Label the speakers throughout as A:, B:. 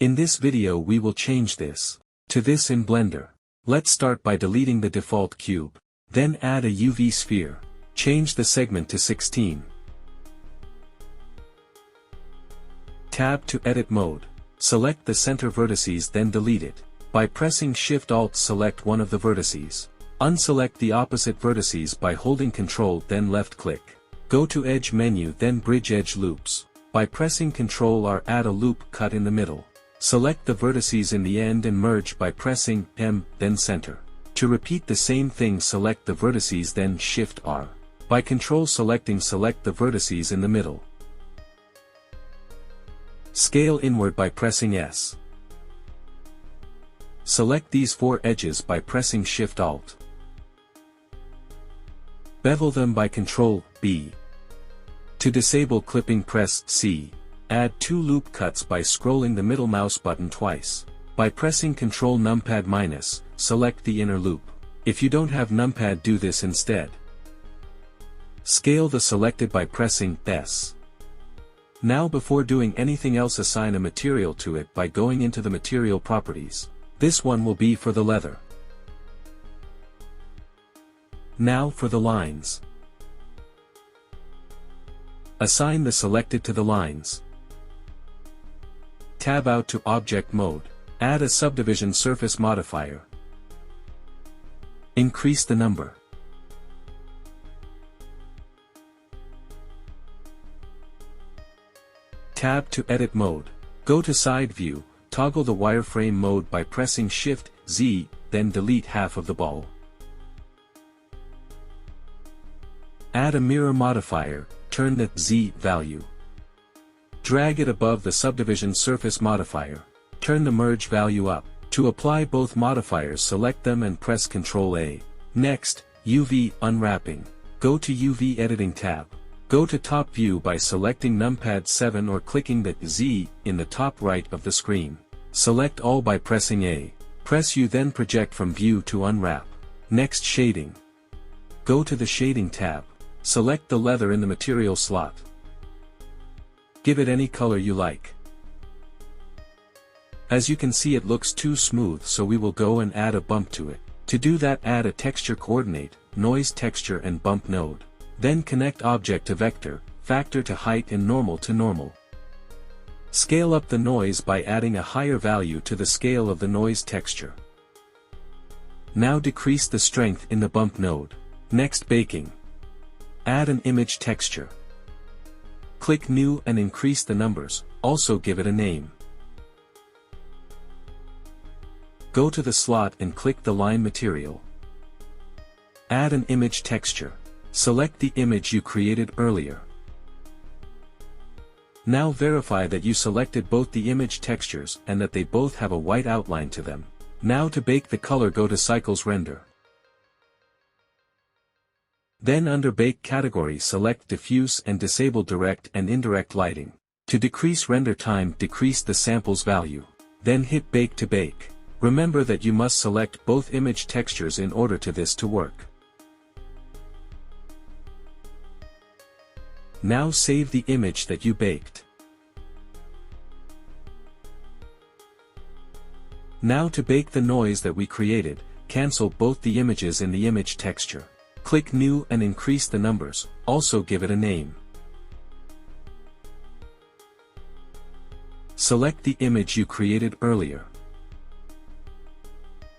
A: In this video we will change this to this in Blender. Let's start by deleting the default cube. Then add a UV sphere. Change the segment to 16. Tab to edit mode. Select the center vertices, then delete it. By pressing Shift-Alt, select one of the vertices. Unselect the opposite vertices by holding Ctrl, then left-click. Go to Edge menu, then Bridge Edge Loops. By pressing Ctrl-R, add a loop cut in the middle. Select the vertices in the end and merge by pressing M, then Center. To repeat the same thing, select the vertices, then Shift-R. By Control-selecting, select the vertices in the middle. Scale inward by pressing S. Select these 4 edges by pressing Shift-Alt. Bevel them by Ctrl-B. To disable clipping, press C. Add 2 loop cuts by scrolling the middle mouse button twice. By pressing Ctrl numpad-, select the inner loop. If you don't have numpad, do this instead. Scale the selected by pressing S. Now before doing anything else, assign a material to it by going into the material properties. This one will be for the leather. Now for the lines. Assign the selected to the lines. Tab out to Object Mode. Add a subdivision surface modifier. Increase the number. Tab to Edit Mode. Go to Side View, toggle the wireframe mode by pressing Shift-Z, then delete half of the ball. Add a mirror modifier, turn the Z value. Drag it above the subdivision surface modifier. Turn the merge value up. To apply both modifiers, select them and press Ctrl-A. Next, UV unwrapping. Go to UV Editing tab. Go to Top View by selecting numpad 7 or clicking the Z in the top right of the screen. Select all by pressing A. Press U, then project from view to unwrap. Next, Shading. Go to the Shading tab. Select the leather in the material slot. Give it any color you like. As you can see, it looks too smooth, so we will go and add a bump to it. To do that, add a texture coordinate, noise texture and bump node. Then connect object to vector, factor to height and normal to normal. Scale up the noise by adding a higher value to the scale of the noise texture. Now decrease the strength in the bump node. Next, baking. Add an image texture. Click New and increase the numbers, also give it a name. Go to the slot and click the line material. Add an image texture. Select the image you created earlier. Now verify that you selected both the image textures and that they both have a white outline to them. Now to bake the color, go to Cycles Render. Then under Bake category, select Diffuse and disable Direct and Indirect Lighting. To decrease render time, decrease the samples value. Then hit Bake to bake. Remember that you must select both image textures in order to this to work. Now save the image that you baked. Now to bake the noise that we created, cancel both the images in the image texture. Click New and increase the numbers, also give it a name. Select the image you created earlier.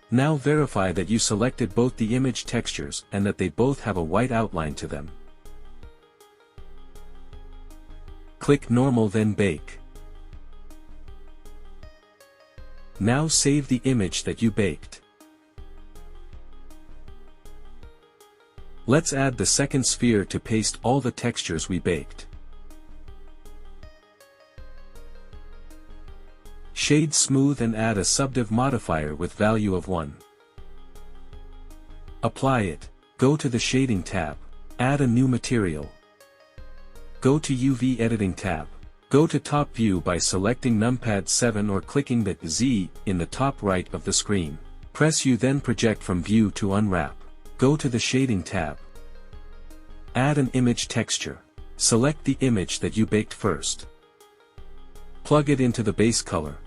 A: Now verify that you selected both the image textures and that they both have a white outline to them. Click Normal, then Bake. Now save the image that you baked. Let's add the second sphere to paste all the textures we baked. Shade Smooth and add a subdiv modifier with value of 1. Apply it. Go to the Shading tab. Add a new material. Go to UV Editing tab. Go to Top View by selecting numpad 7 or clicking the Z in the top right of the screen. Press U, then project from view to unwrap. Go to the Shading tab. Add an image texture. Select the image that you baked first. Plug it into the base color.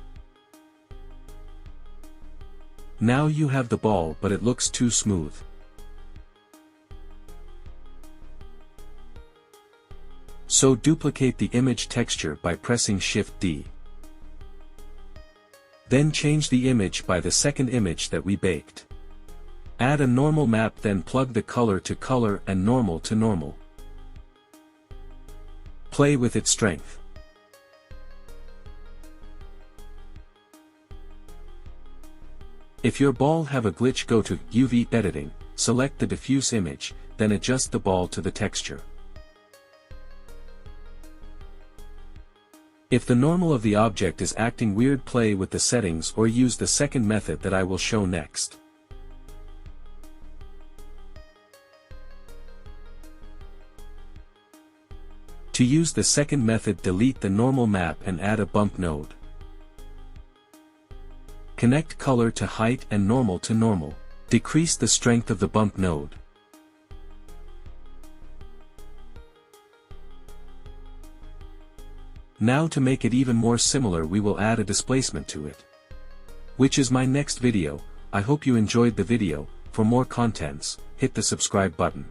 A: Now you have the ball but it looks too smooth. So duplicate the image texture by pressing Shift D. Then change the image by the second image that we baked. Add a normal map, then plug the color to color and normal to normal. Play with its strength. If your ball have a glitch, go to UV editing, select the diffuse image, then adjust the ball to the texture. If the normal of the object is acting weird, play with the settings or use the second method that I will show next. To use the second method, delete the normal map and add a bump node. Connect color to height and normal to normal. Decrease the strength of the bump node. Now to make it even more similar, we will add a displacement to it, which is my next video. I hope you enjoyed the video. For more contents, hit the subscribe button.